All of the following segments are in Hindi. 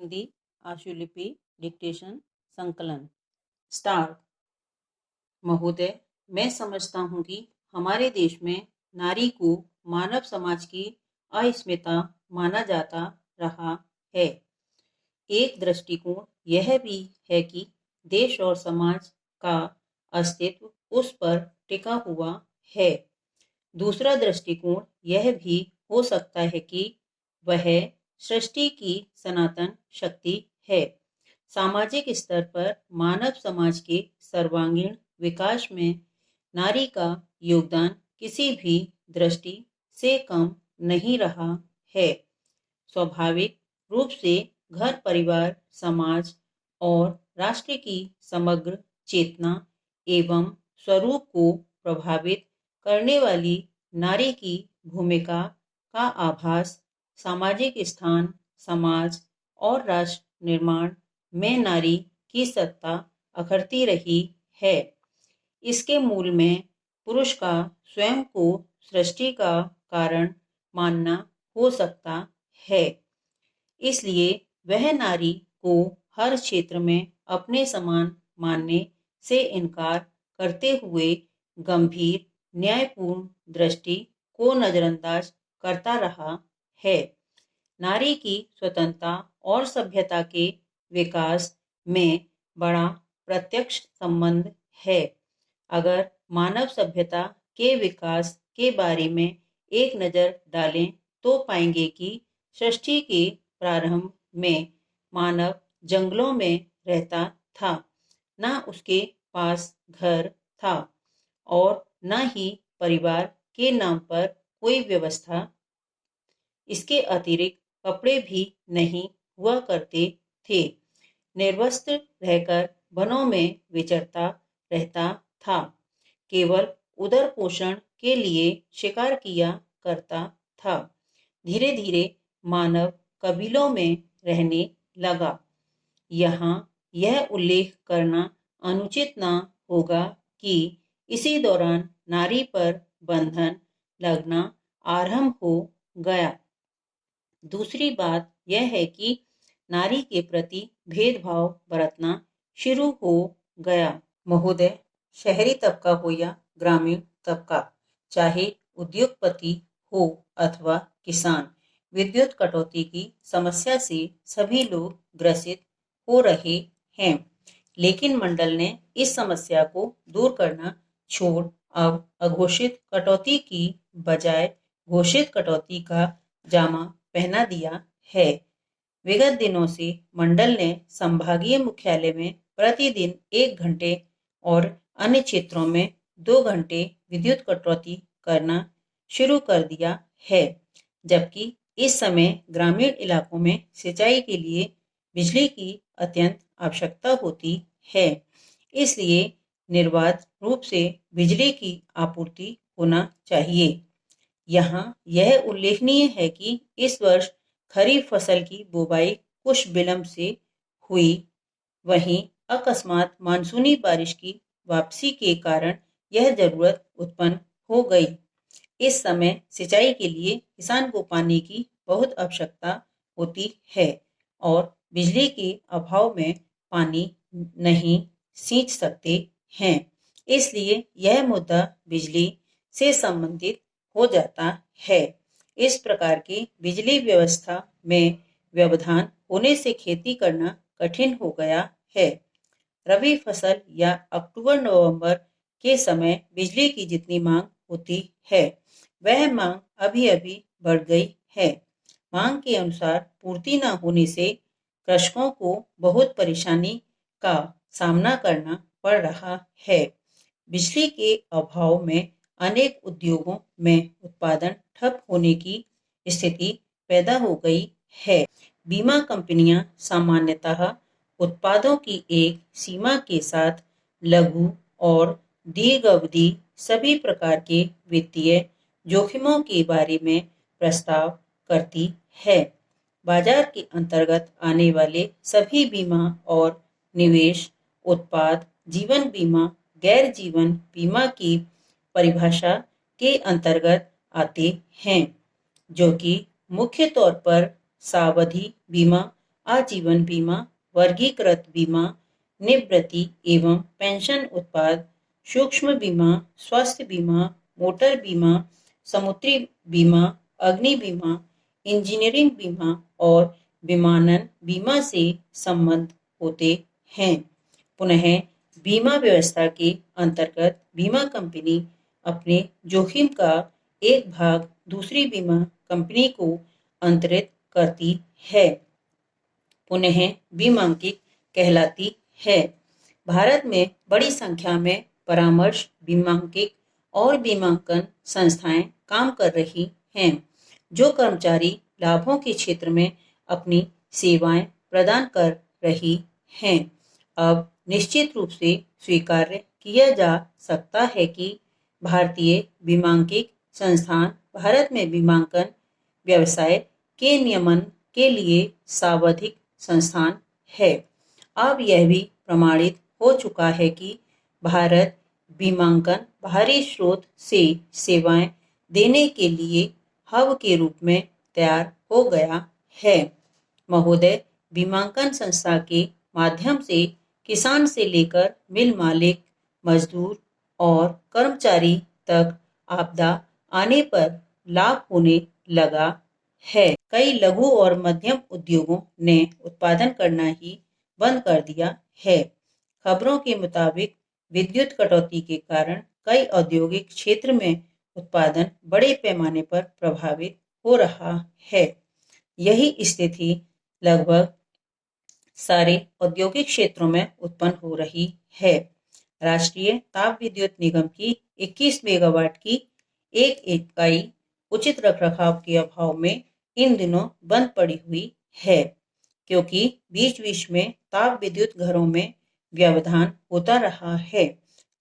हिंदी आशुलिपि डिक्टेशन संकलन स्टार्ट। महोदय, मैं समझता हूँ कि हमारे देश में नारी को मानव समाज की अस्मिता माना जाता रहा है। एक दृष्टिकोण यह भी है कि देश और समाज का अस्तित्व उस पर टिका हुआ है। दूसरा दृष्टिकोण यह भी हो सकता है कि वह सृष्टि की सनातन शक्ति है। सामाजिक स्तर पर मानव समाज के सर्वांगीण विकास में नारी का योगदान किसी भी दृष्टि से कम नहीं रहा है। स्वाभाविक रूप से घर परिवार समाज और राष्ट्र की समग्र चेतना एवं स्वरूप को प्रभावित करने वाली नारी की भूमिका का आभास सामाजिक स्थान समाज और राष्ट्र निर्माण में नारी की सत्ता अखरती रही है। इसके मूल में पुरुष का स्वयं को सृष्टि का कारण मानना हो सकता है। इसलिए वह नारी को हर क्षेत्र में अपने समान मानने से इनकार करते हुए गंभीर न्यायपूर्ण दृष्टि को नजरअंदाज करता रहा है। नारी की स्वतंत्रता और सभ्यता के विकास में बड़ा प्रत्यक्ष संबंध है। अगर मानव सभ्यता के विकास के बारे में एक नज़र डालें तो पाएंगे कि सृष्टि के प्रारंभ में मानव जंगलों में रहता था। न उसके पास घर था और न ही परिवार के नाम पर कोई व्यवस्था। इसके अतिरिक्त कपड़े भी नहीं हुआ करते थे। निर्वस्त्र रहकर वनों में विचरता रहता था। केवल उदर पोषण के लिए शिकार किया करता था। धीरे धीरे मानव कबीलों में रहने लगा। यहाँ यह उल्लेख करना अनुचित न होगा कि इसी दौरान नारी पर बंधन लगना आरंभ हो गया। दूसरी बात यह है कि नारी के प्रति भेदभाव बरतना शुरू हो गया। महोदय, शहरी तबका हो या ग्रामीण तबका, चाहे उद्योगपति हो अथवा किसान, विद्युत कटौती की समस्या से सभी लोग ग्रसित हो रहे हैं। लेकिन मंडल ने इस समस्या को दूर करना छोड़ अब अघोषित कटौती की बजाय घोषित कटौती का जामा पहना दिया है। विगत दिनों से मंडल ने संभागीय मुख्यालय में प्रतिदिन 1 घंटे और अन्य क्षेत्रों में 2 घंटे विद्युत कटौती करना शुरू कर दिया है। जबकि इस समय ग्रामीण इलाकों में सिंचाई के लिए बिजली की अत्यंत आवश्यकता होती है। इसलिए निर्बाध रूप से बिजली की आपूर्ति होना चाहिए। यहाँ यह उल्लेखनीय है कि इस वर्ष खरीफ फसल की बुवाई कुछ विलंब से हुई। वहीं अकस्मात मानसूनी बारिश की वापसी के कारण यह जरूरत उत्पन्न हो गई। इस समय सिंचाई के लिए किसान को पानी की बहुत आवश्यकता होती है और बिजली के अभाव में पानी नहीं सींच सकते हैं। इसलिए यह मुद्दा बिजली से संबंधित हो जाता है। इस प्रकार की बिजली व्यवस्था में व्यवधान होने से खेती करना कठिन हो गया है। रबी फसल या अक्टूबर-नवंबर के समय बिजली की जितनी मांग होती है वह मांग अभी अभी बढ़ गई है। मांग के अनुसार पूर्ति न होने से कृषकों को बहुत परेशानी का सामना करना पड़ रहा है। बिजली के अभाव में अनेक उद्योगों में उत्पादन ठप होने की स्थिति पैदा हो गई है। बीमा कंपनियां सामान्यतः उत्पादों की एक सीमा के साथ लघु और दीर्घ अवधि सभी प्रकार के वित्तीय जोखिमों के बारे में प्रस्ताव करती है। बाजार के अंतर्गत आने वाले सभी बीमा और निवेश उत्पाद जीवन बीमा गैर जीवन बीमा की परिभाषा के अंतर्गत आते हैं, जो कि मुख्य तौर पर सावधि बीमा आजीवन बीमा, वर्गीकृत बीमा, निवृत्ति एवं पेंशन उत्पाद, सूक्ष्म बीमा, स्वास्थ्य बीमा, मोटर बीमा, समुद्री बीमा, अग्नि बीमा, इंजीनियरिंग बीमा और विमानन बीमा से संबंध होते हैं। पुनः बीमा व्यवस्था के अंतर्गत बीमा कंपनी अपने जोखिम का एक भाग दूसरी बीमा कंपनी को अंतरित करती है, पुनः बीमांकित कहलाती है। भारत में बड़ी संख्या में परामर्श, बीमांकित और बीमांकन संस्थाएं काम कर रही हैं, जो कर्मचारी लाभों के क्षेत्र में अपनी सेवाएं प्रदान कर रही हैं। अब निश्चित रूप से स्वीकार्य किया जा सकता है कि भारतीय बीमांकित संस्थान भारत में बीमांकन व्यवसाय के नियमन के लिए सर्वाधिक संस्थान है। अब यह भी प्रमाणित हो चुका है कि भारत बीमांकन बाहरी स्रोत से सेवाएं देने के लिए हब के रूप में तैयार हो गया है। महोदय, बीमांकन संस्था के माध्यम से किसान से लेकर मिल मालिक, मजदूर और कर्मचारी तक आपदा आने पर लाभ होने लगा है। कई लघु और मध्यम उद्योगों ने उत्पादन करना ही बंद कर दिया है। खबरों के मुताबिक विद्युत कटौती के कारण कई औद्योगिक क्षेत्र में उत्पादन बड़े पैमाने पर प्रभावित हो रहा है। यही स्थिति लगभग सारे औद्योगिक क्षेत्रों में उत्पन्न हो रही है। राष्ट्रीय ताप विद्युत निगम की 21 मेगावाट की एक इकाई उचित रखरखाव के अभाव में इन दिनों बंद पड़ी हुई है, क्योंकि बीच बीच में ताप विद्युत घरों में व्यवधान होता रहा है,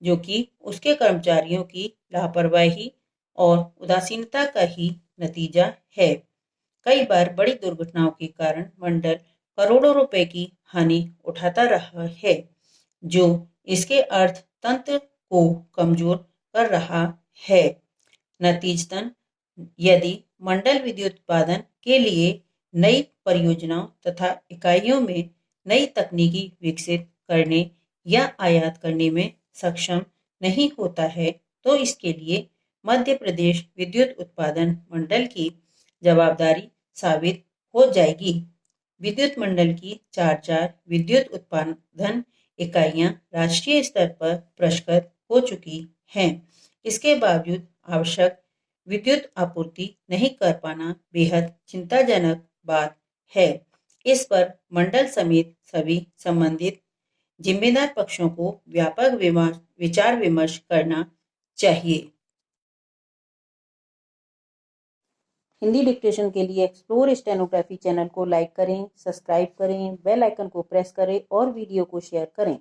जो कि उसके कर्मचारियों की लापरवाही और उदासीनता का ही नतीजा है। कई बार बड़ी दुर्घटनाओं के कारण मंडल करोड़ों रुपए की हानि उठाता रहा है, जो इसके अर्थतंत्र को कमजोर कर रहा है। नतीजतन यदि मंडल विद्युत उत्पादन के लिए नई परियोजनाओं तथा इकाइयों में नई तकनीकी विकसित करने या आयात करने में सक्षम नहीं होता है, तो इसके लिए मध्य प्रदेश विद्युत उत्पादन मंडल की जवाबदारी साबित हो जाएगी। विद्युत मंडल की 4 विद्युत उत्पादन इकाइयां राष्ट्रीय स्तर पर परिष्कृत हो चुकी हैं। इसके बावजूद आवश्यक विद्युत आपूर्ति नहीं कर पाना बेहद चिंताजनक बात है। इस पर मंडल समेत सभी संबंधित जिम्मेदार पक्षों को व्यापक विचार विमर्श करना चाहिए। हिंदी डिक्टेशन के लिए एक्सप्लोर स्टेनोग्राफी चैनल को लाइक करें, सब्सक्राइब करें, बेल आइकन को प्रेस करें और वीडियो को शेयर करें।